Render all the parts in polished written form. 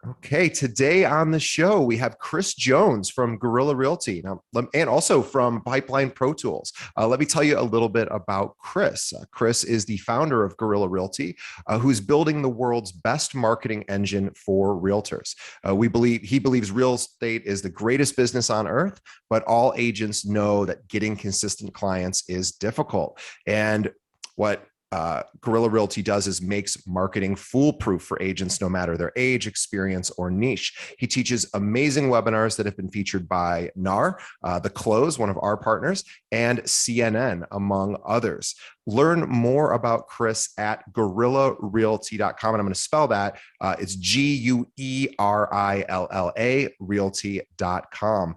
Okay, today on the show, we have Chris Jones from Guerilla Realty and also from Pipeline ProTools. Let me tell you a little bit about Chris. Chris is the founder of Guerilla Realty, who's building the world's best marketing engine for realtors. He believes real estate is the greatest business on earth, but all agents know that getting consistent clients is difficult. And what Guerilla Realty does is makes marketing foolproof for agents, no matter their age, experience, or niche. He teaches amazing webinars that have been featured by NAR, The Close, one of our partners, and CNN, among others. Learn more about Chris at guerillarealty.com. And I'm going to spell that. It's Guerilla realty.com.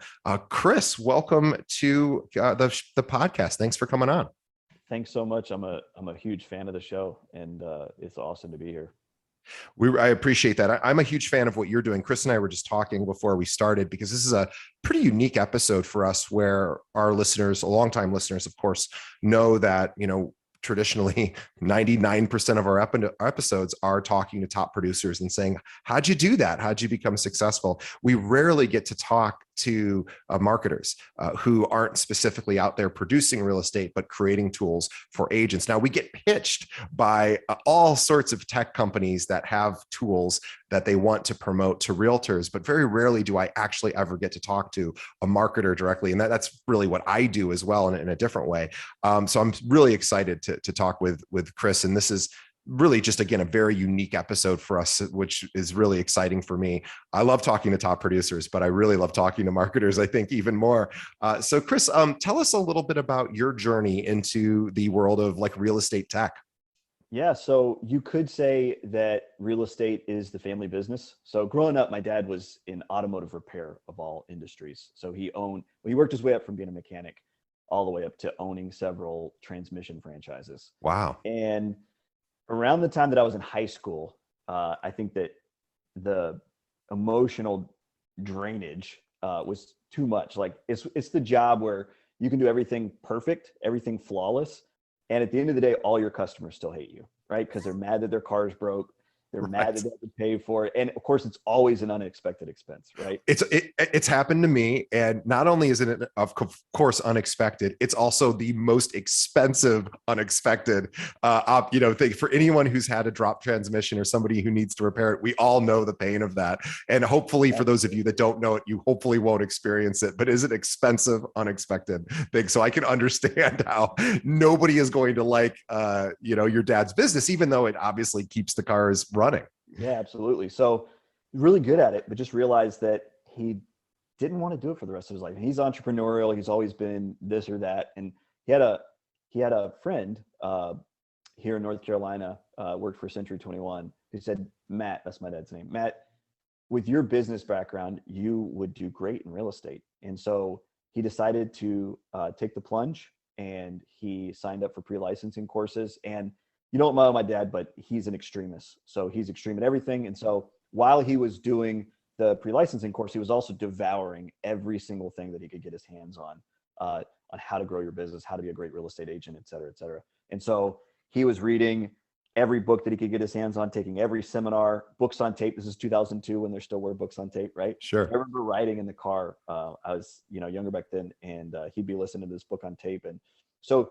Chris, welcome to the podcast. Thanks for coming on. Thanks so much. I'm a huge fan of the show, and it's awesome to be here. I appreciate that. I'm a huge fan of what you're doing. Chris and I were just talking before we started, because this is a pretty unique episode for us, where our listeners, longtime listeners, of course, know that, traditionally 99% of our episodes are talking to top producers and saying, how'd you do that? How'd you become successful? We rarely get to talk to marketers who aren't specifically out there producing real estate, but creating tools for agents. Now, we get pitched by all sorts of tech companies that have tools that they want to promote to realtors, but very rarely do I actually ever get to talk to a marketer directly. And that's really what I do as well, in a different way. So I'm really excited to talk with Chris. And this is really just, again, a very unique episode for us, which is really exciting for me. I love talking to top producers, but I really love talking to marketers, I think, even more. So Chris, tell us a little bit about your journey into the world of real estate tech. Yeah, so you could say that real estate is the family business. So growing up, my dad was in automotive repair, of all industries. So he worked his way up from being a mechanic all the way up to owning several transmission franchises. Wow. And around the time that I was in high school, I think that the emotional drainage was too much. It's the job where you can do everything perfect, everything flawless, and at the end of the day, all your customers still hate you, right? Because they're mad that their car's broke. They're mad that they have to pay for it. And of course, it's always an unexpected expense, right? It's happened to me. And not only is it, of course, unexpected, it's also the most expensive, unexpected thing for anyone who's had a drop transmission or somebody who needs to repair it. We all know the pain of that. And hopefully for those of you that don't know it, you hopefully won't experience it, but is it expensive, unexpected thing? So I can understand how nobody is going to like, your dad's business, even though it obviously keeps the cars running. Yeah, absolutely. So really good at it, but just realized that he didn't want to do it for the rest of his life. He's entrepreneurial. He's always been this or that. And he had a friend here in North Carolina, worked for Century 21, who said, Matt, that's my dad's name, Matt, with your business background, you would do great in real estate. And so he decided to take the plunge, and he signed up for pre-licensing courses. And you don't know my dad, but he's an extremist. So he's extreme at everything. And so while he was doing the pre-licensing course, he was also devouring every single thing that he could get his hands on how to grow your business, how to be a great real estate agent, et cetera, et cetera. And so he was reading every book that he could get his hands on, taking every seminar, books on tape. This is 2002 when there still were books on tape, right? Sure. I remember riding in the car. I was, younger back then, and he'd be listening to this book on tape. And so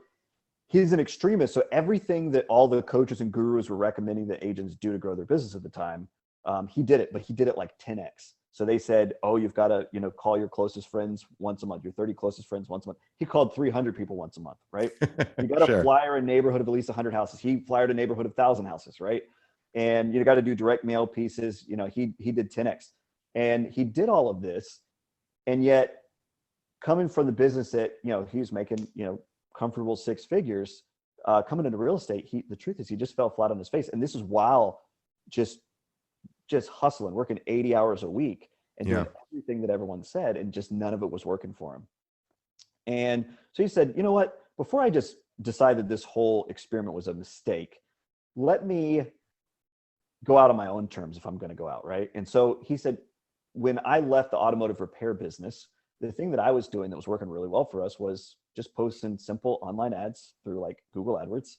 he's an extremist. So everything that all the coaches and gurus were recommending that agents do to grow their business at the time, he did it, but he did it like 10x. So they said, oh, you've got to, call your closest friends once a month, your 30 closest friends once a month. He called 300 people once a month, right? You got to Sure. flyer a neighborhood of at least 100 houses. He flyered a neighborhood of 1,000 houses, right? And you got to do direct mail pieces. He did 10x, and he did all of this. And yet coming from the business that, he was making, comfortable six figures, coming into real estate, the truth is he just fell flat on his face. And this is while just hustling, working 80 hours a week and doing everything that everyone said, and just none of it was working for him. And so he said, you know what, before I just decided this whole experiment was a mistake, let me go out on my own terms if I'm going to go out, right? And so he said, when I left the automotive repair business, the thing that I was doing that was working really well for us was just posting simple online ads through like Google AdWords,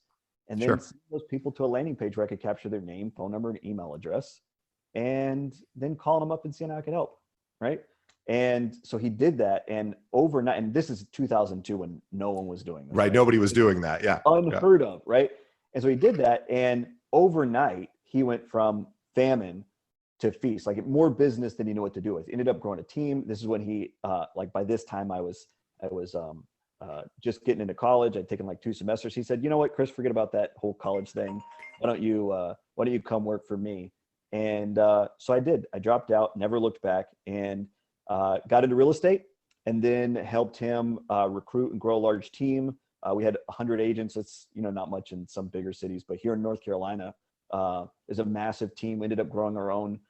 and then send those people to a landing page where I could capture their name, phone number, and email address. and then calling them up and seeing how I could help. Right. And so he did that, and overnight, and this is 2002 when no one was doing this. Right. Nobody was doing that. Yeah. Unheard of. Right. And so he did that, and overnight he went from famine to feast, like more business than he knew what to do with. He ended up growing a team. This is when he, like by this time I was just getting into college. I'd taken like 2 semesters. He said, you know what, Chris, forget about that whole college thing. Why don't you come work for me? And so I did. I dropped out, never looked back, and got into real estate, and then helped him recruit and grow a large team. We had 100 agents. It's, not much in some bigger cities, but here in North Carolina, is a massive team. We ended up growing our own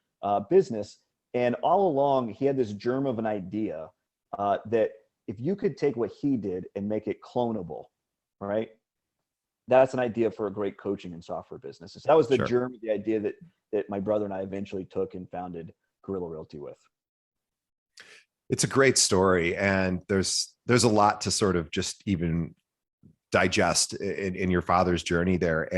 business. And all along, he had this germ of an idea that if you could take what he did and make it clonable, right? That's an idea for a great coaching and software business. So that was the germ of the idea that my brother and I eventually took and founded Guerilla Realty with. It's a great story, and there's a lot to sort of just even digest in your father's journey there.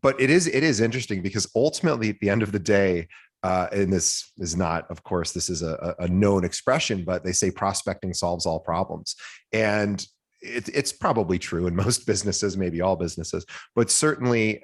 But it is interesting, because ultimately at the end of the day, and this is not, of course, this is a known expression, but they say prospecting solves all problems. And it's probably true in most businesses, maybe all businesses, but certainly,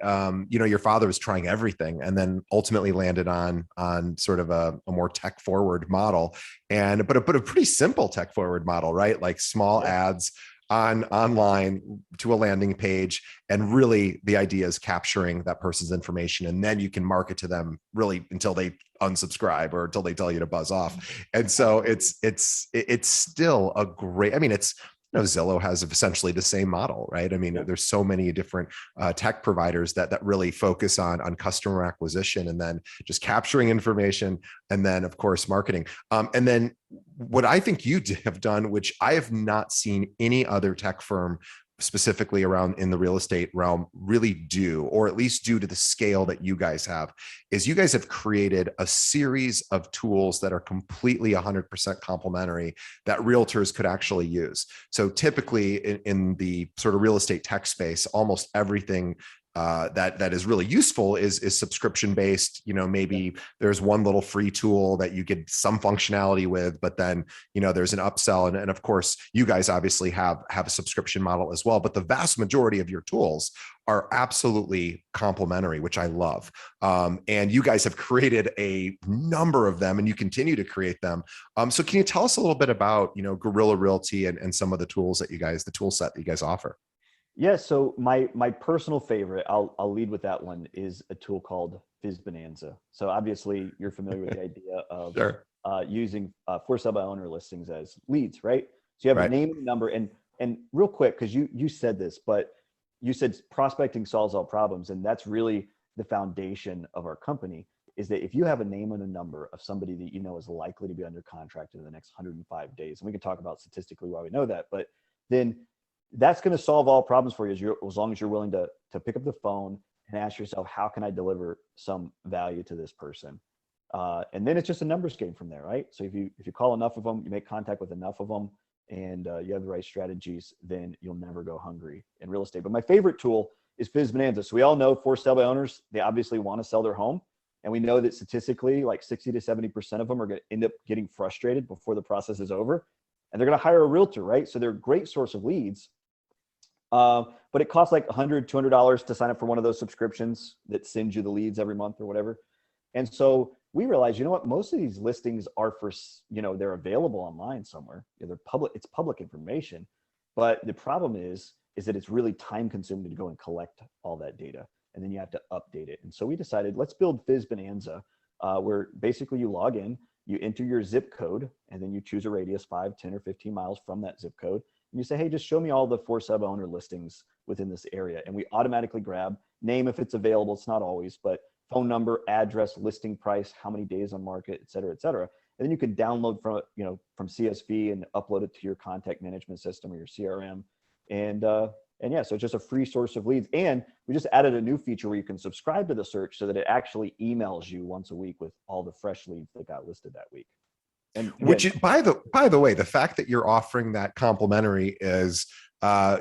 your father was trying everything, and then ultimately landed on sort of a more tech forward model, but a pretty simple tech forward model, right? Like small ads online to a landing page, and really the idea is capturing that person's information, and then you can market to them really until they unsubscribe or until they tell you to buzz off. And so it's still a great, it's, Zillow has essentially the same model, right? There's so many different tech providers that really focus on customer acquisition, and then just capturing information, and then of course marketing. And then what I think you have done, which I have not seen any other tech firm specifically around in the real estate realm really do, or at least due to the scale that you guys have, is you guys have created a series of tools that are completely 100% complementary that realtors could actually use. So typically in the sort of real estate tech space, almost everything that is really useful is subscription based. Maybe there's one little free tool that you get some functionality with, but then there's an upsell, and of course you guys obviously have a subscription model as well. But the vast majority of your tools are absolutely complementary, which I love. And you guys have created a number of them, and you continue to create them. So can you tell us a little bit about Guerilla Realty and some of the tools that the tool set that you guys offer? Yeah, so my personal favorite, I'll lead with that one, is a tool called Fizbonanza. So obviously you're familiar with the idea of using for sale by owner listings as leads, right? So you have a name and a number, and real quick, because you said this, but you said prospecting solves all problems, and that's really the foundation of our company, is that if you have a name and a number of somebody that is likely to be under contract in the next 105 days, and we can talk about statistically why we know that, but then that's going to solve all problems for you as long as you're willing to pick up the phone and ask yourself, how can I deliver some value to this person? And then it's just a numbers game from there, right? So if you call enough of them, you make contact with enough of them, and you have the right strategies, then you'll never go hungry in real estate. But my favorite tool is Fizbonanza. So we all know for sale by owners, they obviously want to sell their home. And we know that statistically, like 60 to 70% of them are going to end up getting frustrated before the process is over. And they're going to hire a realtor, right? So they're a great source of leads. But it costs like $100, $200 to sign up for one of those subscriptions that sends you the leads every month or whatever. And so we realized, most of these listings are for, they're available online somewhere. They're public, it's public information. But the problem is that it's really time consuming to go and collect all that data. And then you have to update it. And so we decided, let's build Fizbonanza, where basically you log in, you enter your zip code, and then you choose a radius 5, 10, or 15 miles from that zip code. And you say, hey, just show me all the for sale by owner listings within this area. And we automatically grab name if it's available. It's not always, but phone number, address, listing price, how many days on market, et cetera, et cetera. And then you can download from CSV and upload it to your contact management system or your CRM. And yeah, so it's just a free source of leads. And we just added a new feature where you can subscribe to the search so that it actually emails you once a week with all the fresh leads that got listed that week. And again, which is, by the way, the fact that you're offering that complimentary is I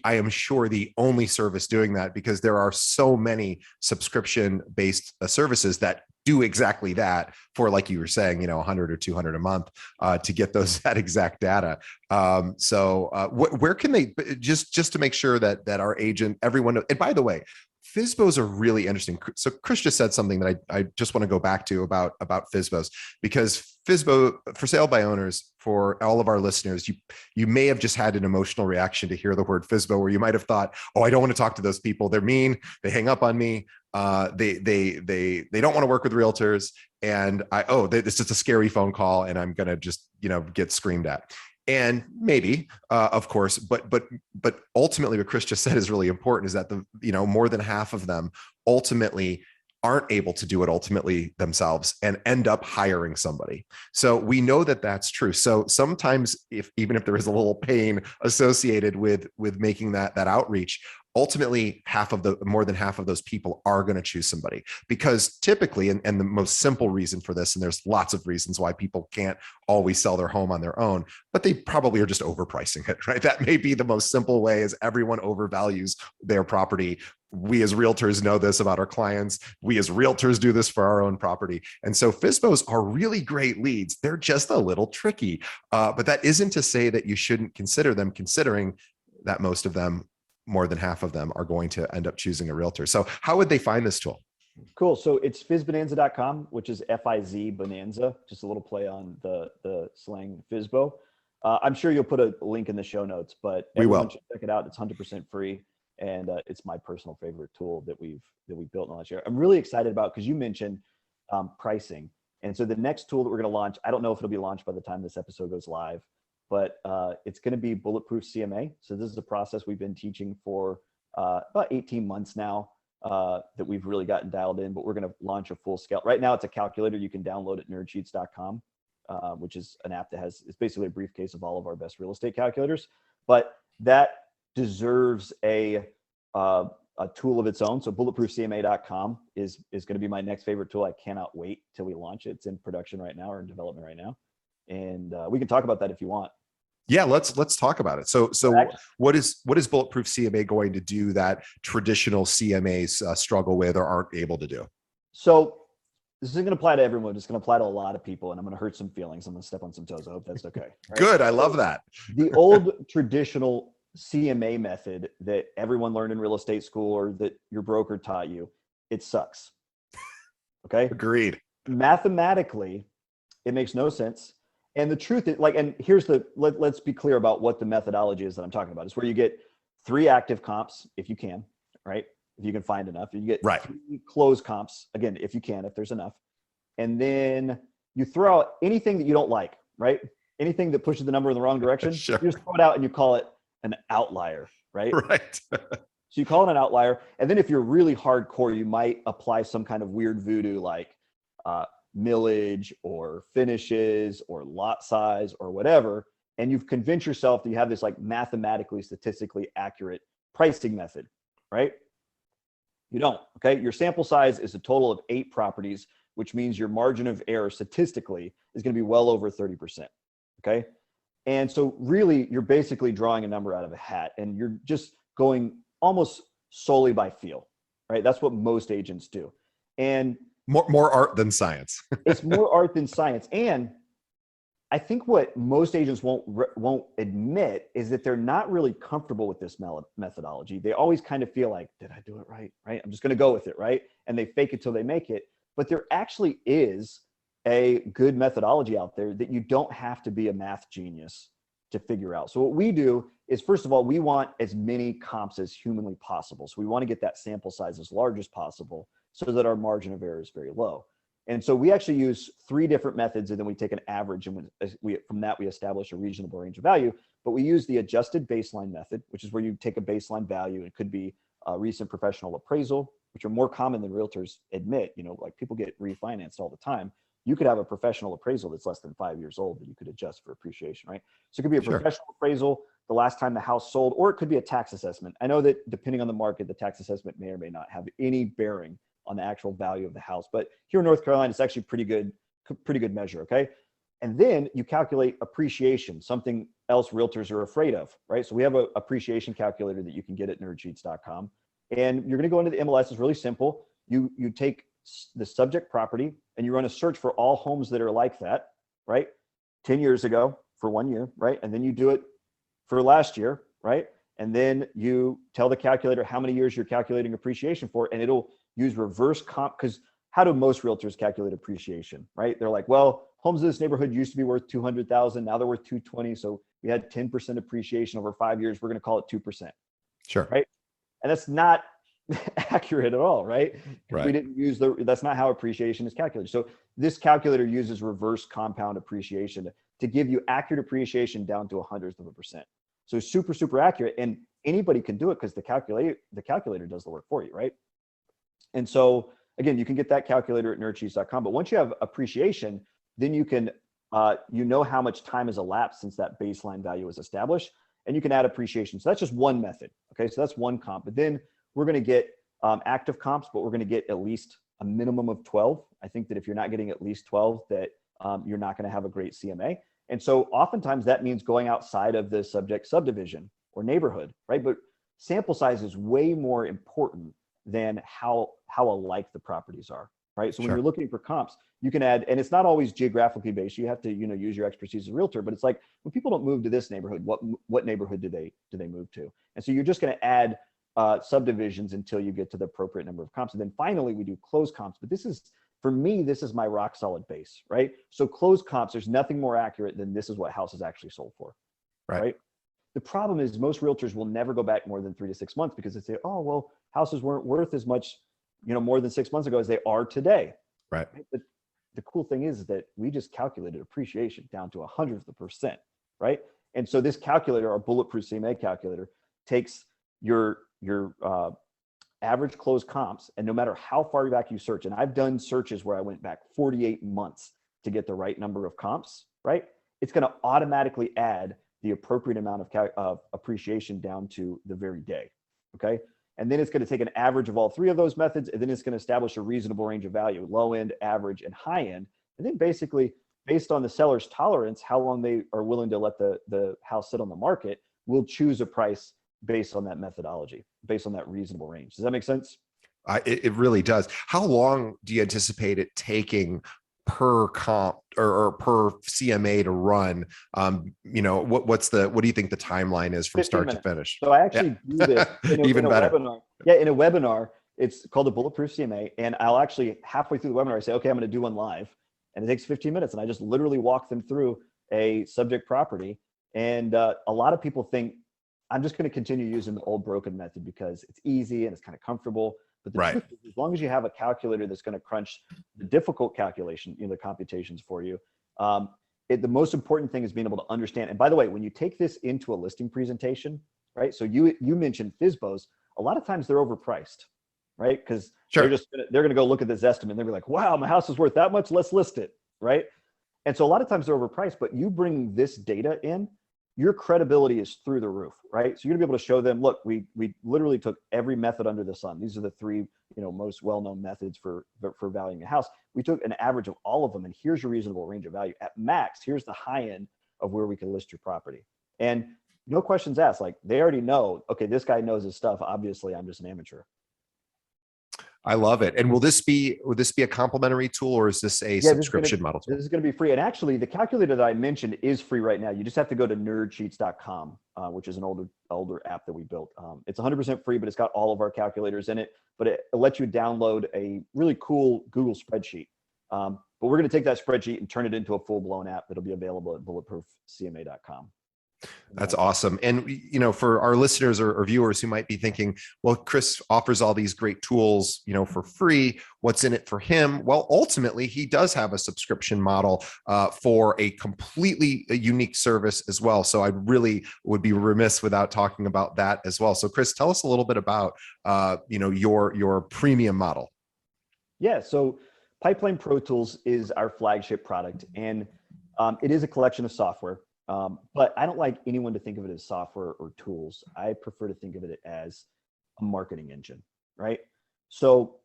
am sure the only service doing that, because there are so many subscription based services that do exactly that for, like you were saying, 100 or 200 a month to get that exact data. Where can they, just to make sure that our agent, everyone knows, and by the way, FSBOs are really interesting. So Chris just said something that I just want to go back to about FSBOs, because FSBO, for sale by owners, for all of our listeners, you may have just had an emotional reaction to hear the word FSBO, where you might have thought, oh, I don't want to talk to those people. They're mean. They hang up on me. They don't want to work with realtors. And it's just a scary phone call, and I'm going to just, get screamed at. And maybe, of course, but ultimately what Chris just said is really important, is that more than half of them ultimately aren't able to do it ultimately themselves and end up hiring somebody. So we know that that's true. So sometimes, even if there is a little pain associated with making that outreach, ultimately more than half of those people are going to choose somebody, because typically, and the most simple reason for this, and there's lots of reasons why people can't always sell their home on their own, but they probably are just overpricing it, right? That may be the most simple way, is everyone overvalues their property. We as realtors know this about our clients. We as realtors do this for our own property. And so FSBOs are really great leads. They're just a little tricky, but that isn't to say that you shouldn't consider them, considering that most of them, more than half of them, are going to end up choosing a realtor. So how would they find this tool? Cool. So it's fizbonanza.com, which is F-I-Z Bonanza, just a little play on the slang FSBO. I'm sure you'll put a link in the show notes, but everyone should check it out. It's 100% free. And it's my personal favorite tool that we've built in the last year. I'm really excited about, because you mentioned pricing. And so the next tool that we're going to launch, I don't know if it'll be launched by the time this episode goes live, but it's going to be Bulletproof CMA. So this is a process we've been teaching for about 18 months now that we've really gotten dialed in, but we're going to launch a full scale. Right now, it's a calculator you can download at nerdsheets.com, which is an app that it's basically a briefcase of all of our best real estate calculators. But that deserves a tool of its own. So bulletproofcma.com is going to be my next favorite tool. I cannot wait till we launch it. It's in production right now, or in development right now. And we can talk about that if you want. Yeah, let's talk about it. So what is Bulletproof CMA going to do that traditional CMAs struggle with or aren't able to do? So this isn't going to apply to everyone. It's going to apply to a lot of people, and I'm going to hurt some feelings. I'm going to step on some toes. I hope that's okay. Right? Good. I love that. The old traditional CMA method that everyone learned in real estate school, or that your broker taught you, it sucks. Okay. Agreed. Mathematically, it makes no sense. And the truth is, and here's let's be clear about what the methodology is that I'm talking about. It's where you get 3 active comps, if you can, right? If you can find enough. You get 3 closed comps, again, if you can, if there's enough. And then you throw out anything that you don't like, right? Anything that pushes the number in the wrong direction. Sure. You just throw it out and you call it an outlier, right? Right. So you call it an outlier. And then if you're really hardcore, you might apply some kind of weird voodoo, like millage or finishes or lot size or whatever. And you've convinced yourself that you have this mathematically, statistically accurate pricing method, right? You don't, okay? Your sample size is a total of 8 properties, which means your margin of error statistically is going to be well over 30%, okay? And so really, you're basically drawing a number out of a hat, and you're just going almost solely by feel, right? That's what most agents do. And more art than science. It's more art than science. And I think what most agents won't admit is that they're not really comfortable with this methodology. They always kind of feel like, did I do it right? Right? I'm just going to go with it, right? And they fake it till they make it. But there actually is a good methodology out there that you don't have to be a math genius to figure out. So what we do is, first of all, we want as many comps as humanly possible. So we want to get that sample size as large as possible so that our margin of error is very low. And so we actually use 3 different methods, and then we take an average, and from that we establish a reasonable range of value. But we use the adjusted baseline method, which is where you take a baseline value. It could be a recent professional appraisal, which are more common than realtors admit. People get refinanced all the time. You could have a professional appraisal that's less than 5 years old that you could adjust for appreciation, right? So it could be a professional appraisal, the last time the house sold, or it could be a tax assessment. I know that depending on the market, the tax assessment may or may not have any bearing on the actual value of the house. But here in North Carolina, it's actually pretty good measure, okay? And then you calculate appreciation, something else realtors are afraid of, right? So we have an appreciation calculator that you can get at nerdsheets.com. And you're gonna go into the MLS. It's really simple. You take the subject property and you run a search for all homes that are like that, right? 10 years ago for 1 year, right? And then you do it for last year, right? And then you tell the calculator how many years you're calculating appreciation for, and it'll use reverse comp. Because how do most realtors calculate appreciation, right? They're like, well, homes in this neighborhood used to be worth 200,000. Now they're worth 220. So we had 10% appreciation over 5 years. We're going to call it 2%. Sure. Right. And that's not accurate at all, right? Right. We didn't use that's not how appreciation is calculated. So this calculator uses reverse compound appreciation to give you accurate appreciation down to 100%. So super, super accurate. And anybody can do it because the calculator does the work for you, right? And so again, you can get that calculator at nerdsheets.com. But once you have appreciation, then you can, you know how much time has elapsed since that baseline value was established, and you can add appreciation. So that's just one method. Okay, so that's one comp. But then we're going to get active comps, but we're going to get at least a minimum of 12. I think that if you're not getting at least 12, that you're not going to have a great CMA. And so oftentimes that means going outside of the subject subdivision or neighborhood, right? But sample size is way more important than how alike the properties are, right? So when you're looking for comps, you can add, and it's not always geographically based. You have to, use your expertise as a realtor, but it's like when people don't move to this neighborhood, what neighborhood do they move to? And so you're just going to add subdivisions until you get to the appropriate number of comps. And then finally we do close comps, but for me, this is my rock solid base, right? So closed comps, there's nothing more accurate than this is what houses actually sold for, right? The problem is most realtors will never go back more than 3 to 6 months because they say, oh, well, houses weren't worth as much, more than 6 months ago as they are today. Right. But the cool thing is that we just calculated appreciation down to 100%, right? And so this calculator, our Bulletproof CMA calculator, takes your average closed comps, and no matter how far back you search, and I've done searches where I went back 48 months to get the right number of comps, right? It's going to automatically add the appropriate amount of appreciation down to the very day, okay? And then it's going to take an average of all three of those methods, and then it's going to establish a reasonable range of value, low end, average, and high end. And then basically, based on the seller's tolerance, how long they are willing to let the house sit on the market, we'll choose a price based on that methodology, based on that reasonable range. Does that make sense? It really does. How long do you anticipate it taking per comp or per CMA to run? What do you think the timeline is from start to finish? So I actually do this in a better webinar. Yeah, in a webinar. It's called the Bulletproof CMA, and I'll actually halfway through the webinar I say, okay, I'm going to do one live, and it takes 15 minutes, and I just literally walk them through a subject property. And a lot of people think I'm just going to continue using the old broken method because it's easy and it's kind of comfortable. But the truth is, as long as you have a calculator that's going to crunch the difficult calculation, the computations for you, the most important thing is being able to understand. And by the way, when you take this into a listing presentation, right? So you mentioned Fizbos. A lot of times they're overpriced, right? Because they're going to go look at this estimate and they'll be like, wow, my house is worth that much. Let's list it, right? And so a lot of times they're overpriced. But you bring this data in, your credibility is through the roof, right? So you're gonna be able to show them, look, we literally took every method under the sun. These are the three, most well-known methods for valuing a house. We took an average of all of them, and here's your reasonable range of value. At max, here's the high end of where we can list your property. And no questions asked. Like, they already know, okay, this guy knows his stuff. Obviously, I'm just an amateur. I love it. And will this be a complimentary tool, or is this a subscription model tool? This is going to be free. And actually, the calculator that I mentioned is free right now. You just have to go to nerdsheets.com, which is an older app that we built. It's 100% free, but it's got all of our calculators in it. But it lets you download a really cool Google spreadsheet. But we're going to take that spreadsheet and turn it into a full-blown app that'll be available at bulletproofcma.com. That's awesome. And, for our listeners or viewers who might be thinking, well, Chris offers all these great tools, for free. What's in it for him? Well, ultimately, he does have a subscription model for a completely unique service as well. So I really would be remiss without talking about that as well. So Chris, tell us a little bit about, your premium model. Yeah. So Pipeline ProTools is our flagship product, and it is a collection of software. But I don't like anyone to think of it as software or tools. I prefer to think of it as a marketing engine, right? So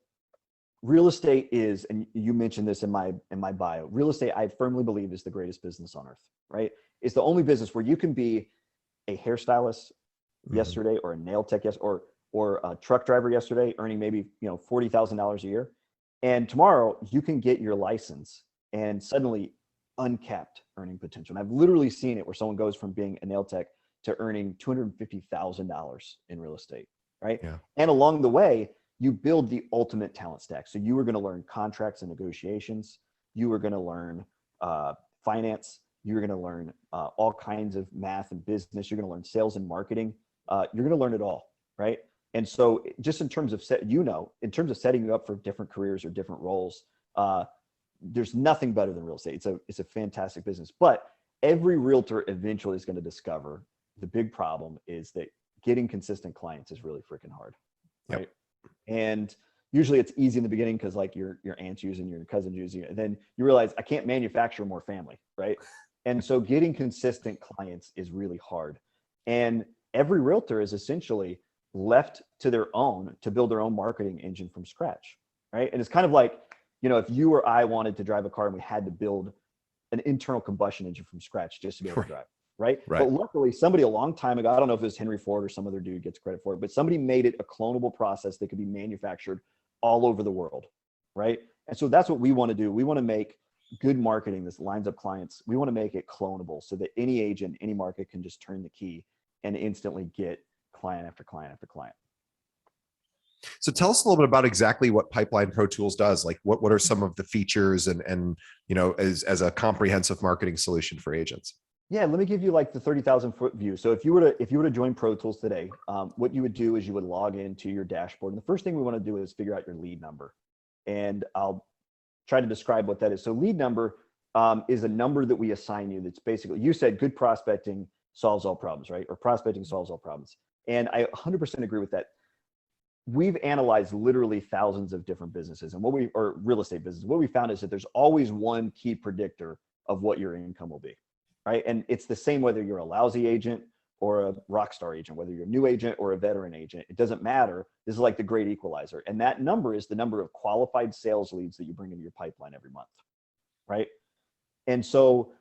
real estate is, and you mentioned this in my bio, real estate, I firmly believe, is the greatest business on earth, right? It's the only business where you can be a hairstylist yesterday, or a nail tech or a truck driver yesterday, earning maybe $40,000 a year. And tomorrow you can get your license and suddenly uncapped earning potential. And I've literally seen it where someone goes from being a nail tech to earning $250,000 in real estate, right? Yeah. And along the way, you build the ultimate talent stack. So you are going to learn contracts and negotiations. You are going to learn finance. You're going to learn all kinds of math and business. You're going to learn sales and marketing. You're going to learn it all, right? And so just in terms of in terms of setting you up for different careers or different roles, there's nothing better than real estate. It's a fantastic business, but every realtor eventually is going to discover the big problem is that getting consistent clients is really freaking hard, right? Yep. And usually it's easy in the beginning because like your aunt's using, your cousin's using it, and then you realize I can't manufacture more family, right? And so getting consistent clients is really hard. And every realtor is essentially left to their own to build their own marketing engine from scratch, right? And it's kind of like, if you or I wanted to drive a car and we had to build an internal combustion engine from scratch just to be able to drive, right? But luckily somebody a long time ago, I don't know if it was Henry Ford or some other dude gets credit for it, but somebody made it a clonable process that could be manufactured all over the world, right? And so that's what we want to do. We want to make good marketing that lines up clients. We want to make it clonable so that any agent, any market can just turn the key and instantly get client after client after client. So tell us a little bit about exactly what Pipeline ProTools does. Like what are some of the features and as a comprehensive marketing solution for agents? Yeah, let me give you like the 30,000 foot view. So if you were to join ProTools today, what you would do is you would log into your dashboard. And the first thing we want to do is figure out your lead number. And I'll try to describe what that is. So lead number is a number that we assign you. That's basically, you said good prospecting solves all problems, right? Or prospecting solves all problems. And I 100% agree with that. We've analyzed literally thousands of different businesses or real estate businesses. What we found is that there's always one key predictor of what your income will be, right? And it's the same whether you're a lousy agent or a rock star agent, whether you're a new agent or a veteran agent, it doesn't matter. This is like the great equalizer. And that number is the number of qualified sales leads that you bring into your pipeline every month, right? And so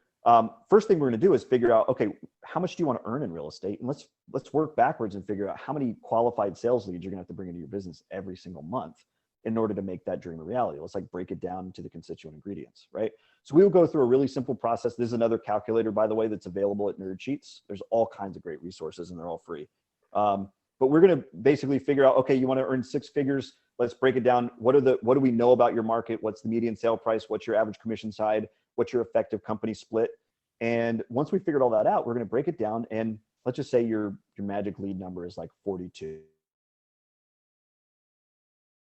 first thing we're going to do is figure out, okay, how much do you want to earn in real estate? And let's work backwards and figure out how many qualified sales leads you're going to have to bring into your business every single month in order to make that dream a reality. Let's like break it down into the constituent ingredients, right? So we will go through a really simple process. This is another calculator, by the way, that's available at Nerdsheets. There's all kinds of great resources and they're all free. But we're going to basically figure out, okay, you want to earn 6 figures. Let's break it down. What do we know about your market? What's the median sale price? What's your average commission side? What's your effective company split? And once we figured all that out, we're going to break it down. And let's just say your magic lead number is like 42.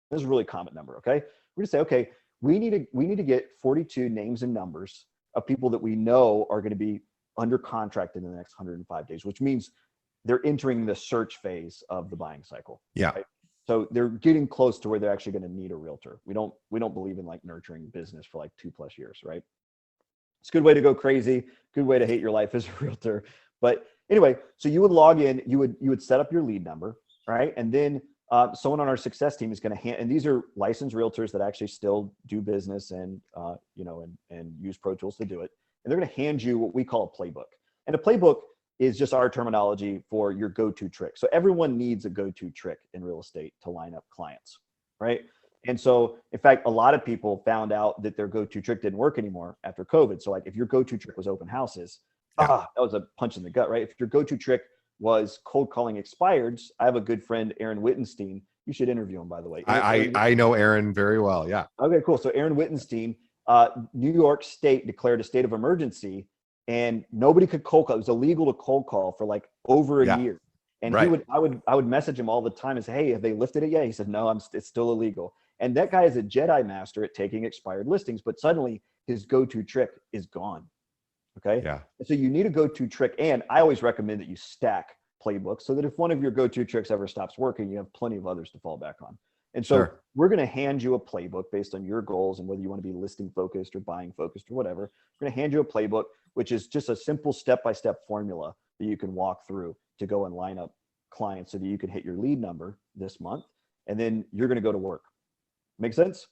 This is a really common number. Okay. We're going to say, okay, we need to get 42 names and numbers of people that we know are going to be under contract in the next 105 days, which means they're entering the search phase of the buying cycle. Yeah. Right? So they're getting close to where they're actually going to need a realtor. We don't believe in like nurturing business for like 2+ years, right? It's a good way to go crazy, good way to hate your life as a realtor. But anyway, so you would log in, you would set up your lead number, right? And then someone on our success team is going to and these are licensed realtors that actually still do business and and use ProTools to do it. And they're going to hand you what we call a playbook. And a playbook is just our terminology for your go-to trick. So everyone needs a go-to trick in real estate to line up clients, right? And so, in fact, a lot of people found out that their go-to trick didn't work anymore after COVID. So like if your go-to trick was open houses, that was a punch in the gut, right? If your go-to trick was cold calling expireds, I have a good friend, Aaron Wittenstein. You should interview him, by the way. I know Aaron very well. Yeah. Okay, cool. So Aaron Wittenstein, New York State declared a state of emergency and nobody could cold call. It was illegal to cold call for like over a year. And I would message him all the time and say, hey, have they lifted it yet? He said, no, it's still illegal. And that guy is a Jedi master at taking expired listings, but suddenly his go-to trick is gone. Okay. Yeah. So you need a go-to trick. And I always recommend that you stack playbooks so that if one of your go-to tricks ever stops working, you have plenty of others to fall back on. And so we're going to hand you a playbook based on your goals and whether you want to be listing focused or buying focused or whatever. We're going to hand you a playbook, which is just a simple step-by-step formula that you can walk through to go and line up clients so that you can hit your lead number this month. And then you're going to go to work. Make sense?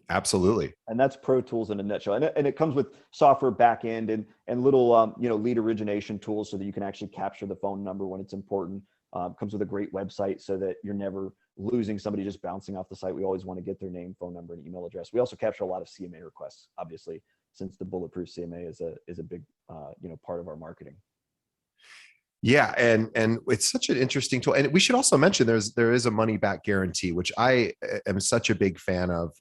Absolutely. And that's ProTools in a nutshell. And it comes with software backend and little lead origination tools so that you can actually capture the phone number when it's important. Comes with a great website so that you're never losing somebody just bouncing off the site. We always want to get their name, phone number, and email address. We also capture a lot of CMA requests, obviously, since the Bulletproof CMA is a big part of our marketing. Yeah, and it's such an interesting tool. And we should also mention there is a money back guarantee, which I am such a big fan of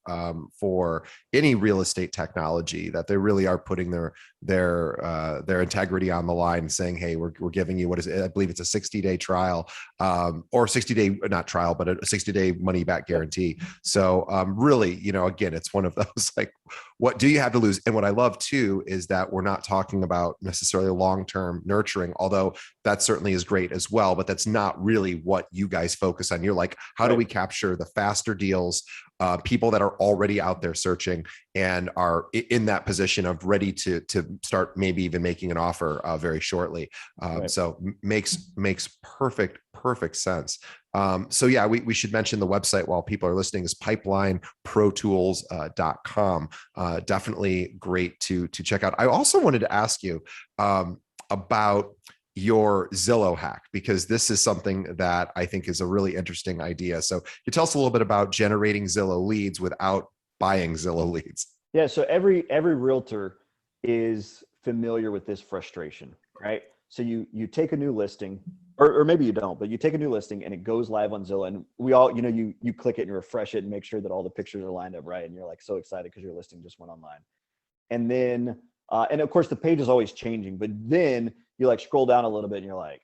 for any real estate technology, that they really are putting their integrity on the line, saying, hey, we're giving you, what is it? I believe it's a 60-day trial, or 60-day, not trial, but a 60-day money back guarantee. So really, again, it's one of those, like, what do you have to lose? And what I love too is that we're not talking about necessarily long-term nurturing, although that certainly is great as well, but that's not really what you guys focus on. You're like, how do we capture the faster deals, people that are already out there searching and are in that position of ready to start maybe even making an offer very shortly. So makes perfect sense. So yeah, we should mention the website while people are listening is pipelineprotools.com. Definitely great to check out. I also wanted to ask you about your Zillow hack, because this is something that I think is a really interesting idea. So you tell us a little bit about generating Zillow leads without buying Zillow leads. Yeah. So every realtor is familiar with this frustration, right? So you take a new listing, or maybe you don't, but you take a new listing and it goes live on Zillow, and we all, you click it and refresh it and make sure that all the pictures are lined up right. And you're like so excited because your listing just went online. And then, and of course the page is always changing, but then you like scroll down a little bit and you're like,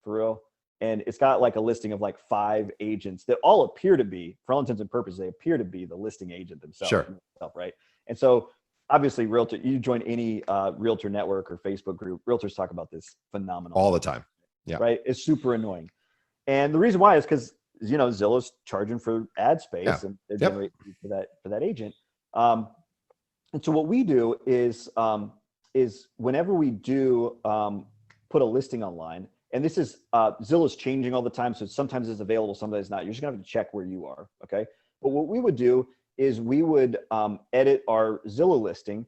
for real? And it's got like a listing of like 5 agents that all appear to be, for all intents and purposes, they appear to be the listing agent themselves. Sure. Right. And so obviously realtor, you join any realtor network or Facebook group, realtors talk about this phenomenal all the time. Yeah. Right. It's super annoying. And the reason why is because, Zillow's charging for ad space and they're generating for that agent. And so what we do is whenever we do put a listing online, and this is Zillow's changing all the time, so sometimes it's available, sometimes it's not. You're just gonna have to check where you are, okay? But what we would do is we would edit our Zillow listing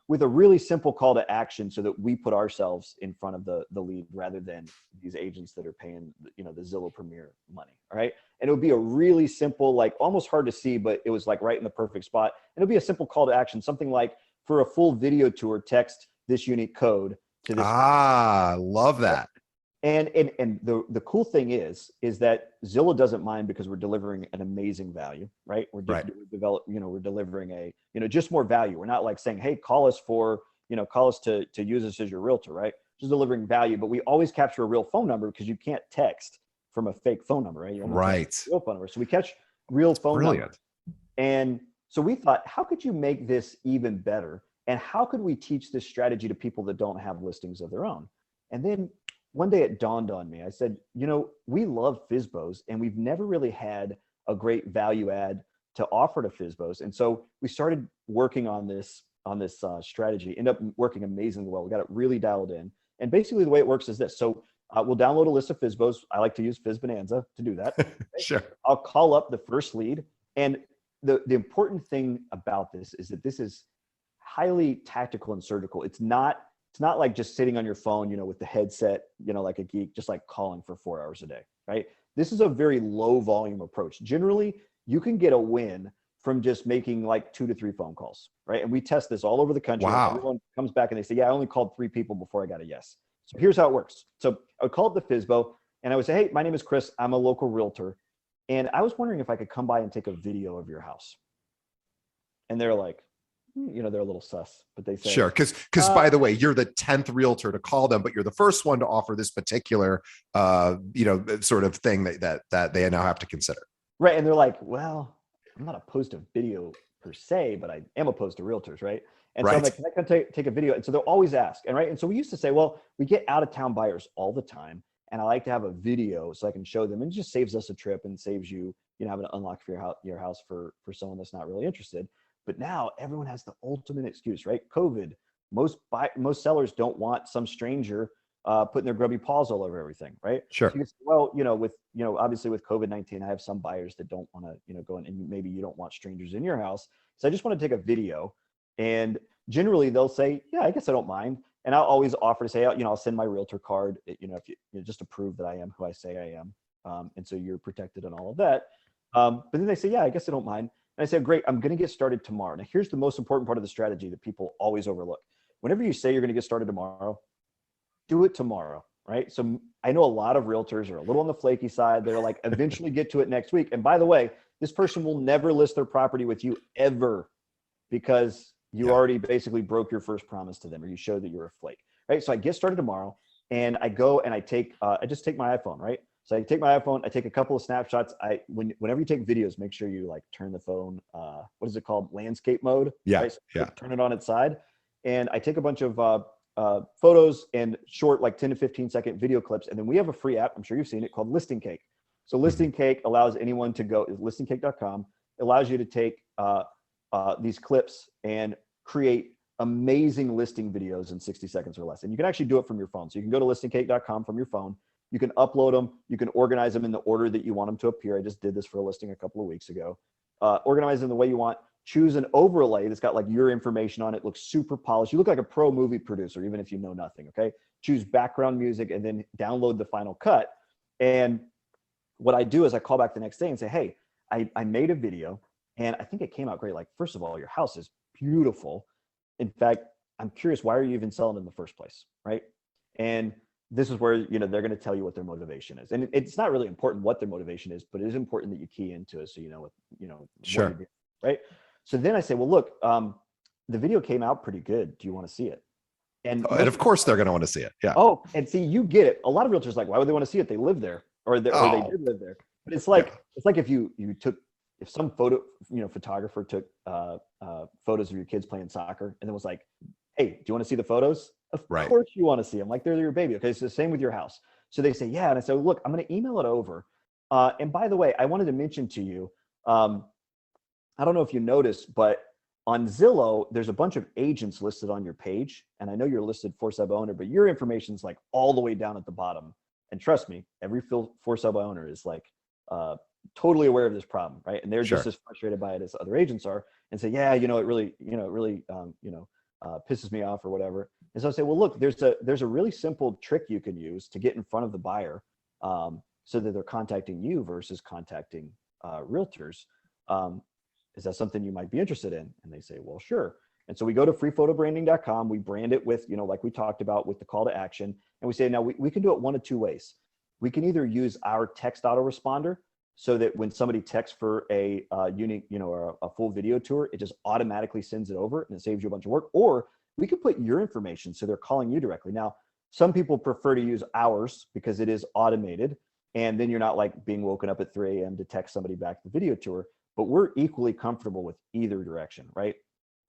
with a really simple call to action, so that we put ourselves in front of the lead rather than these agents that are paying the Zillow Premier money. All right. And it would be a really simple, like almost hard to see, but it was like right in the perfect spot. And it'll be a simple call to action, something like, for a full video tour, text this unique code to this. Love that. And the cool thing is that Zillow doesn't mind, because we're delivering an amazing value, right? We're delivering a, just more value. We're not like saying, hey, call us to use us as your realtor, right? Just delivering value, but we always capture a real phone number, because you can't text from a fake phone number, right? You're right. Real phone number. So we catch real phone numbers. And so we thought, how could you make this even better? And how could we teach this strategy to people that don't have listings of their own? And then one day it dawned on me. I said, we love Fizbos, and we've never really had a great value add to offer to Fizbos. And so we started working on this strategy. Ended up working amazingly well. We got it really dialed in. And basically the way it works is this. So we'll download a list of Fizbos. I like to use Fizbonanza to do that. Okay? Sure. I'll call up the first lead. And the important thing about this is that this is highly tactical and surgical. It's not like just sitting on your phone, with the headset, like a geek, just like calling for 4 hours a day, right? This is a very low volume approach. Generally, you can get a win from just making like 2 to 3 phone calls, right? And we test this all over the country. Wow. Everyone comes back and they say, yeah, I only called 3 people before I got a yes. So here's how it works. So I would call up the Fizbo and I would say, hey, my name is Chris. I'm a local realtor. And I was wondering if I could come by and take a video of your house. And they're like, they're a little sus, but they say, sure. Cause by the way, you're the 10th realtor to call them, but you're the first one to offer this particular, sort of thing that they now have to consider. Right. And they're like, well, I'm not opposed to video per se, but I am opposed to realtors. Right. And so I'm like, can I come take a video? And so they'll always ask. And right. And so we used to say, well, we get out of town buyers all the time. And I like to have a video so I can show them, and it just saves us a trip and saves you, having to unlock your house for someone that's not really interested. But now everyone has the ultimate excuse, right? COVID. Most sellers don't want some stranger putting their grubby paws all over everything, right? Sure. So you can say, well, obviously with COVID-19, I have some buyers that don't want to, go in, and maybe you don't want strangers in your house. So I just want to take a video. And generally they'll say, yeah, I guess I don't mind. And I'll always offer to say, I'll send my realtor card, if just to prove that I am who I say I am. And so you're protected and all of that. But then they say, yeah, I guess I don't mind. And I said, great, I'm going to get started tomorrow. Now, here's the most important part of the strategy that people always overlook. Whenever you say you're going to get started tomorrow, do it tomorrow, right? So I know a lot of realtors are a little on the flaky side. They're like, eventually get to it next week. And by the way, this person will never list their property with you ever, because you already basically broke your first promise to them, or you showed that you're a flake, right? So I get started tomorrow, and I go and I just take my iPhone, right? So I take my iPhone, I take a couple of snapshots. Whenever you take videos, make sure you like turn the phone, what is it called? Landscape mode. Yeah. Right? So turn it on its side. And I take a bunch of photos and short, like 10 to 15 second video clips. And then we have a free app, I'm sure you've seen it, called Listing Cake. So Listing Cake allows anyone to go, listingcake.com, allows you to take these clips and create amazing listing videos in 60 seconds or less. And you can actually do it from your phone. So you can go to listingcake.com from your phone. You can upload them. You can organize them in the order that you want them to appear. I just did this for a listing a couple of weeks ago. Organize them the way you want. Choose an overlay that's got like your information on it. Looks super polished. You look like a pro movie producer, even if you know nothing, okay? Choose background music and then download the final cut. And what I do is I call back the next day and say, hey, I made a video and I think it came out great. Like, first of all, your house is beautiful. In fact, I'm curious, why are you even selling in the first place, right? And this is where, they're going to tell you what their motivation is. And it's not really important what their motivation is, but it is important that you key into it. So, sure. What you're doing, right? So then I say, well, look, the video came out pretty good. Do you want to see it? And of course they're going to want to see it. Yeah. Oh, and see, you get it. A lot of realtors are like, why would they want to see it? They live there, or they did live there. But it's like, if some photographer took photos of your kids playing soccer and then was like, hey, do you want to see the photos? Of course you want to see them. Like, they're your baby. Okay. It's the same with your house. So they say, yeah. And I said, look, I'm going to email it over. And by the way, I wanted to mention to you, I don't know if you noticed, but on Zillow, there's a bunch of agents listed on your page. And I know you're listed for sub owner, but your information's like all the way down at the bottom. And trust me, every for sub owner is like totally aware of this problem, right? And they're just as frustrated by it as other agents are, and say, yeah, it really pisses me off or whatever. And so I say, well, look, there's a really simple trick you can use to get in front of the buyer, so that they're contacting you versus contacting realtors. Is that something you might be interested in? And they say, well, sure. And so we go to freephotobranding.com. We brand it with, like we talked about with the call to action. And we say, now we can do it one of two ways. We can either use our text autoresponder so that when somebody texts for a unique, or a full video tour, it just automatically sends it over and it saves you a bunch of work. Or we could put your information so they're calling you directly. Now, some people prefer to use ours because it is automated. And then you're not like being woken up at 3 a.m. to text somebody back the video tour. But we're equally comfortable with either direction, right?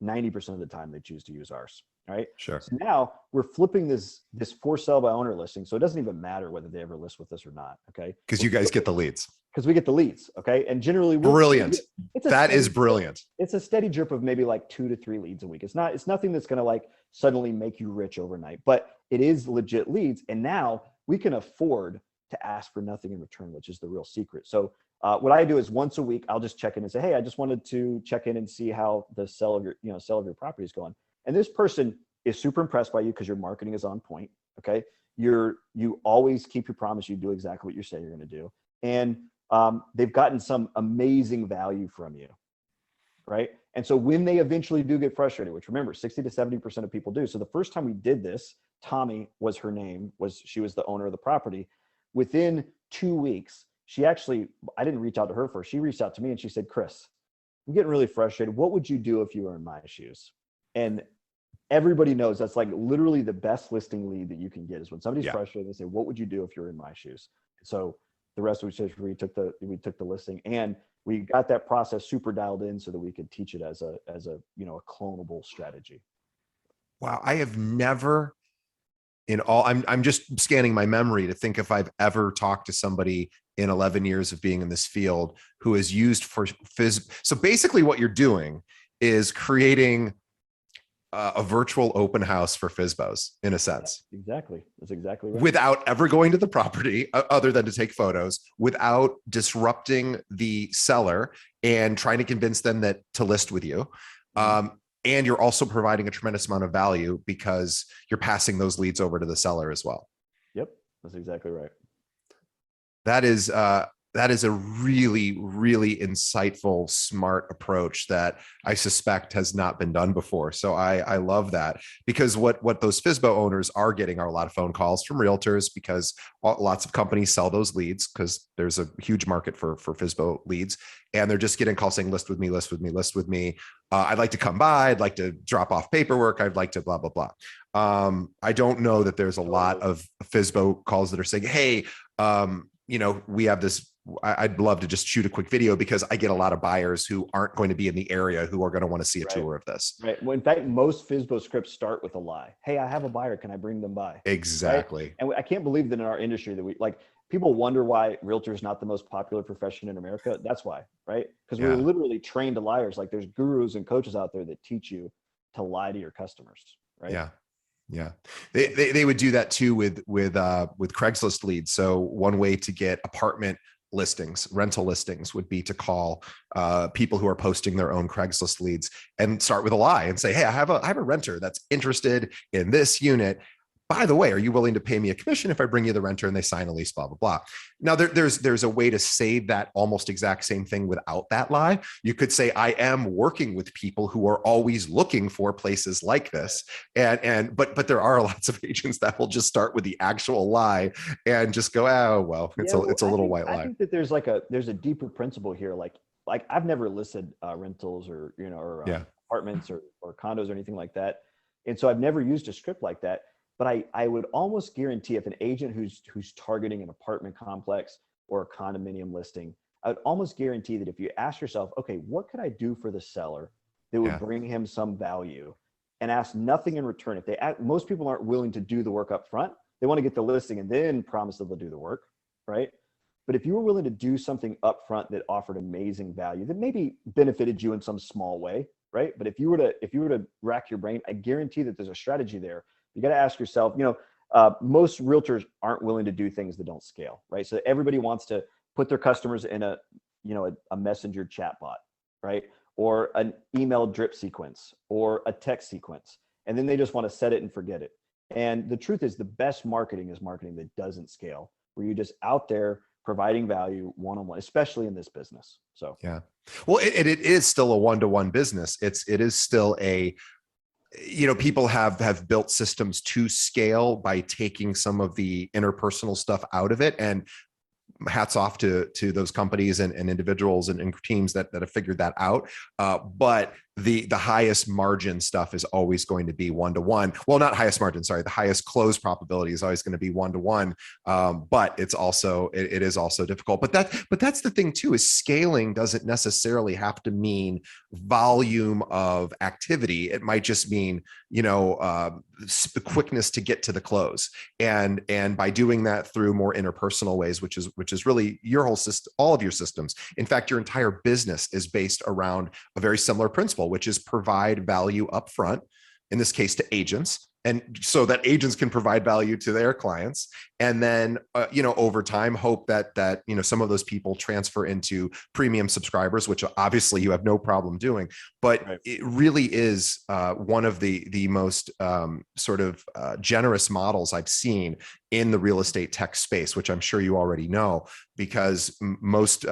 90% of the time they choose to use ours, right? Sure. So now we're flipping this for sale by owner listing. So it doesn't even matter whether they ever list with us or not, okay? Because you guys get the leads. Because we get the leads, okay? And generally, brilliant. That is brilliant. It's a steady drip of maybe like 2 to 3 leads a week. It's nothing that's going to like suddenly make you rich overnight, but it is legit leads. And now we can afford to ask for nothing in return, which is the real secret. So what I do is once a week, I'll just check in and say, hey, I just wanted to check in and see how the sale of your property is going. And this person is super impressed by you because your marketing is on point. Okay. You always keep your promise. You do exactly what you say you're going to do. And they've gotten some amazing value from you. Right. And so when they eventually do get frustrated, which remember, 60 to 70% of people do. So the first time we did this, Tommy was her name, she was the owner of the property. Within 2 weeks, I didn't reach out to her first. She reached out to me and she said, Chris, I'm getting really frustrated. What would you do if you were in my shoes? And everybody knows that's like literally the best listing lead that you can get is when somebody's frustrated, they say, what would you do if you're in my shoes? So the rest of it, we took the listing and we got that process super dialed in so that we could teach it as a clonable strategy. Wow. I have never I'm just scanning my memory to think if I've ever talked to somebody in 11 years of being in this field who is used for So basically what you're doing is creating a virtual open house for Fizbos in a sense. Exactly. That's exactly right. Without ever going to the property other than to take photos, without disrupting the seller and trying to convince them to list with you. And you're also providing a tremendous amount of value because you're passing those leads over to the seller as well. Yep, that's exactly right. That is a really, really insightful, smart approach that I suspect has not been done before. So I love that, because what those Fizbo owners are getting are a lot of phone calls from realtors, because lots of companies sell those leads because there's a huge market for Fizbo leads. And they're just getting calls saying, list with me, list with me, list with me. I'd like to come by. I'd like to drop off paperwork. I'd like to blah, blah, blah. I don't know that there's a lot of Fizbo calls that are saying, hey, we have this, I'd love to just shoot a quick video because I get a lot of buyers who aren't going to be in the area who are going to want to see a tour of this. Right. Well, in fact, most Fizbo scripts start with a lie. Hey, I have a buyer. Can I bring them by? Exactly. Right? And I can't believe that in our industry that people wonder why realtor is not the most popular profession in America. That's why, right? Because we're literally trained to liars. Like there's gurus and coaches out there that teach you to lie to your customers, right? Yeah. Yeah. They would do that too with Craigslist leads. So one way to get apartment listings, rental listings, would be to call people who are posting their own Craigslist leads and start with a lie and say, hey, I have a renter that's interested in this unit. By the way, are you willing to pay me a commission if I bring you the renter and they sign a lease, blah, blah, blah. Now there's a way to say that almost exact same thing without that lie. You could say, I am working with people who are always looking for places like this. But there are lots of agents that will just start with the actual lie and just go, oh, well, it's a little white lie. I think that there's a deeper principle here. Like I've never listed rentals or, apartments or condos or anything like that. And so I've never used a script like that. But I would almost guarantee if an agent who's targeting an apartment complex or a condominium listing, I would almost guarantee that if you ask yourself, okay, what could I do for the seller that would bring him some value, and ask nothing in return? Most people aren't willing to do the work up front. They want to get the listing and then promise that they'll do the work, right? But if you were willing to do something up front that offered amazing value, that maybe benefited you in some small way, right? But if you were to rack your brain, I guarantee that there's a strategy there. You got to ask yourself, most realtors aren't willing to do things that don't scale, right? So everybody wants to put their customers in a messenger chatbot, right? Or an email drip sequence or a text sequence. And then they just want to set it and forget it. And the truth is, the best marketing is marketing that doesn't scale, where you're just out there providing value one-on-one, especially in this business. So, yeah. Well, it is still a one-to-one business. It is still people have built systems to scale by taking some of the interpersonal stuff out of it, and hats off to those companies and individuals and teams that have figured that out. But the highest margin stuff is always going to be one-to-one. Well, not highest margin, sorry. The highest close probability is always going to be one-to-one. But it is also difficult. But that's the thing too, is scaling doesn't necessarily have to mean volume of activity. It might just mean, the quickness to get to the close. And by doing that through more interpersonal ways, which is really your whole system, all of your systems. In fact, your entire business is based around a very similar principle, which is provide value upfront, in this case to agents, and so that agents can provide value to their clients. And then, over time, hope that some of those people transfer into premium subscribers, which obviously you have no problem doing. But it really is one of the most generous models I've seen in the real estate tech space, which I'm sure you already know, because most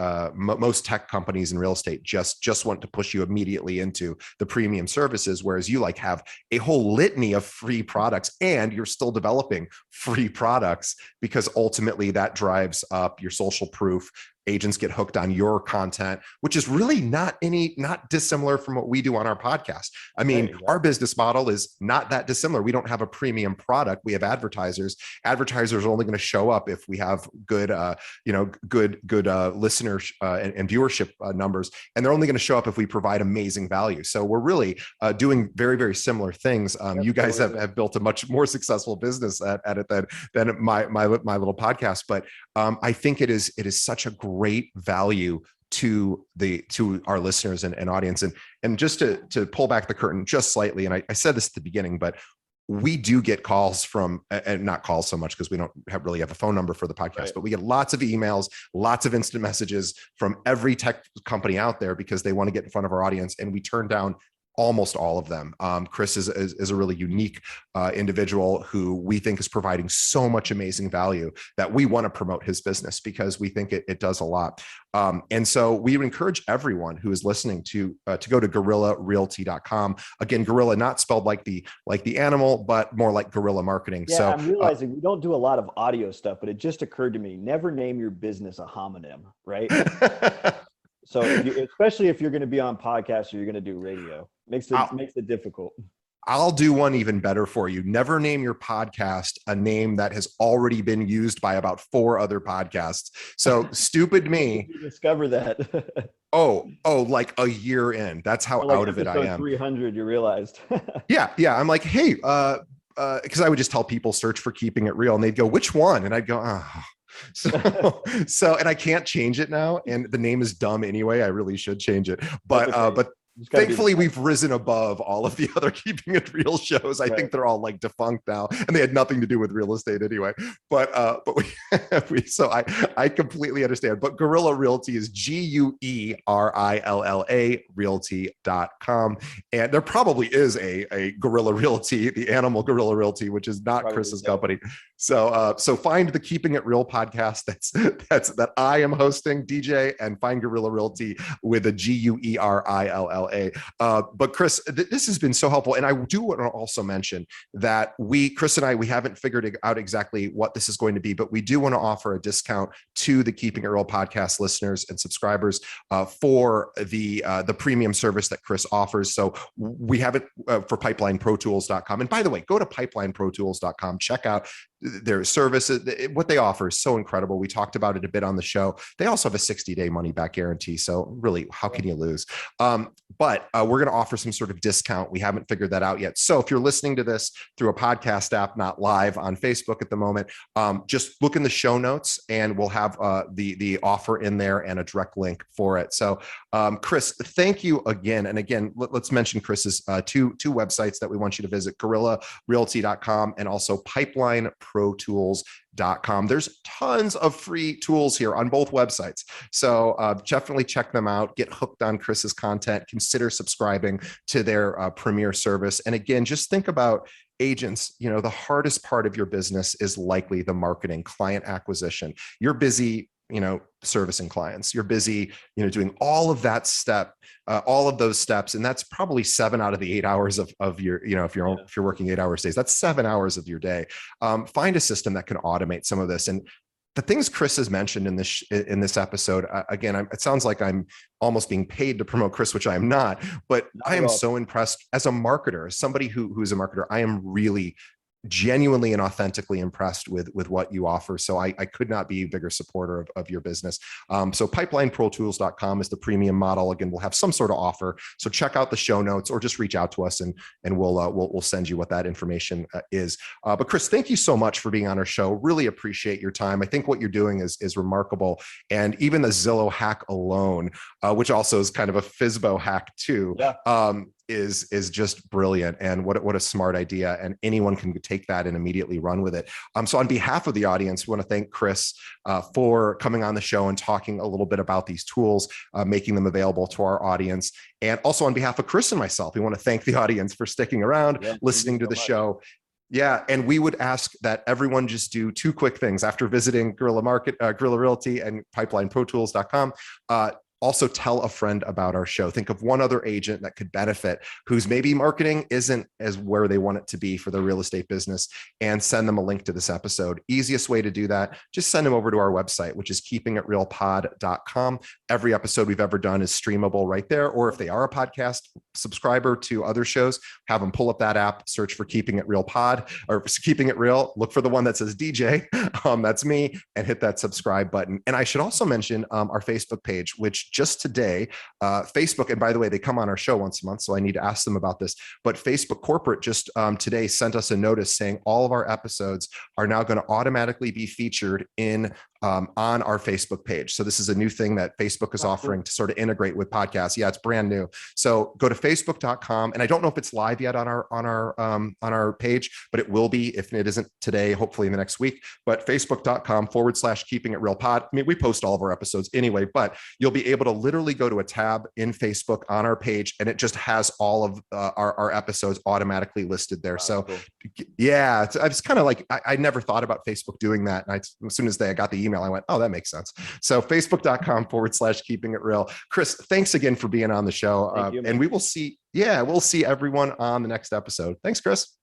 tech companies in real estate just want to push you immediately into the premium services, whereas you have a whole litany of free products, and you're still developing free products, because ultimately that drives up your social proof. Agents get hooked on your content, which is really not dissimilar from what we do on our podcast. I mean, our business model is not that dissimilar. We don't have a premium product. We have advertisers. Advertisers are only going to show up if we have good listeners and viewership numbers, and they're only going to show up if we provide amazing value. So we're really doing very, very similar things. You guys have built a much more successful business at it than my little podcast. But I think it is such a great value to our listeners and audience. And just to pull back the curtain just slightly, and I said this at the beginning, but we do get calls from, and not calls so much because we don't really have a phone number for the podcast, but we get lots of emails, lots of instant messages from every tech company out there because they want to get in front of our audience. And we turn down almost all of them. Chris is a really unique individual who we think is providing so much amazing value that we want to promote his business because we think it does a lot. And so we would encourage everyone who is listening to go to GuerillaRealty.com. Again, Guerilla not spelled like the animal, but more like guerrilla marketing. Yeah, So I'm realizing we don't do a lot of audio stuff, but it just occurred to me, never name your business a homonym, right? So especially if you're going to be on podcasts or you're going to do radio, makes it difficult. I'll do one even better for you. Never name your podcast a name that has already been used by about 4 other podcasts. So stupid me. You discover that. Oh, like a year in. That's how like out of it I am. 300, you realized. Yeah. I'm like, hey, because I would just tell people search for Keeping It Real, and they'd go, which one? And I'd go, oh. And I can't change it now. And the name is dumb anyway. I really should change it. But thankfully we've risen above all of the other Keeping It Real shows. I think they're all like defunct now, and they had nothing to do with real estate anyway. But so I completely understand. But Guerilla Realty is GUERILLA Realty.com. And there probably is a Guerilla Realty, the animal Guerilla Realty, which is not Chris's company. So find the Keeping It Real podcast that I am hosting, DJ, and find Guerilla Realty with a GUERILLA. But Chris, this has been so helpful. And I do want to also mention that Chris and I, we haven't figured out exactly what this is going to be, but we do want to offer a discount to the Keeping It Real podcast listeners and subscribers for the premium service that Chris offers. So we have it for PipelineProTools.com. And by the way, go to PipelineProTools.com, check out their services. What they offer is so incredible. We talked about it a bit on the show. They also have a 60-day money-back guarantee. So really, how can you lose? But we're going to offer some sort of discount. We haven't figured that out yet. So if you're listening to this through a podcast app, not live on Facebook at the moment, just look in the show notes and we'll have the offer in there and a direct link for it. So Chris, thank you again. And again, let's mention Chris's two websites that we want you to visit: GuerillaRealty.com and also PipelineProTools.com. There's tons of free tools here on both websites. So definitely check them out. Get hooked on Chris's content. Consider subscribing to their premier service. And again, just think about agents. The hardest part of your business is likely the marketing, client acquisition. You're busy, servicing clients. You're busy, doing all of that all of those steps. And that's probably 7 out of the 8 hours of your, if you're working 8 hours days, that's 7 hours of your day. Find a system that can automate some of this. And the things Chris has mentioned in this episode, again, it sounds like I'm almost being paid to promote Chris, which I am not, but I am so impressed as a marketer, as somebody who's a marketer. I am really genuinely and authentically impressed with what you offer. So I could not be a bigger supporter of your business. So PipelineProTools.com is the premium model. Again, we'll have some sort of offer. So check out the show notes or just reach out to us and we'll send you what that information is. But Chris, thank you so much for being on our show. Really appreciate your time. I think what you're doing is remarkable. And even the Zillow hack alone, which also is kind of a Fizbo hack too, is just brilliant. And what a smart idea. And anyone can take that and immediately run with it. So on behalf of the audience, we want to thank Chris for coming on the show and talking a little bit about these tools, making them available to our audience. And also on behalf of Chris and myself, we want to thank the audience for sticking around, listening to the show. Yeah. And we would ask that everyone just do 2 quick things after visiting Guerilla Realty and PipelineProTools.com. Also tell a friend about our show. Think of one other agent that could benefit, whose maybe marketing isn't as where they want it to be for their real estate business, and send them a link to this episode. Easiest way to do that, just send them over to our website, which is keepingitrealpod.com. Every episode we've ever done is streamable right there. Or if they are a podcast subscriber to other shows, have them pull up that app, search for Keeping It Real Pod or Keeping It Real, look for the one that says DJ, that's me, and hit that subscribe button. And I should also mention our Facebook page, which just today, Facebook, and by the way, they come on our show once a month, so I need to ask them about this, but Facebook corporate just today sent us a notice saying all of our episodes are now going to automatically be featured in on our Facebook page. So this is a new thing that Facebook is offering to sort of integrate with podcasts. Yeah, it's brand new. So go to facebook.com, and I don't know if it's live yet on our page, but it will be if it isn't today, hopefully in the next week. But facebook.com/keeping it real pod. I mean, we post all of our episodes anyway, but you'll be able to literally go to a tab in Facebook on our page, and it just has all of our episodes automatically listed there. So yeah, it's kind of like, I never thought about Facebook doing that. And as soon as I got the email, I went, oh, that makes sense. So facebook.com/keeping it real. Chris, thanks again for being on the show. Thank you, and we'll see everyone on the next episode. Thanks, Chris.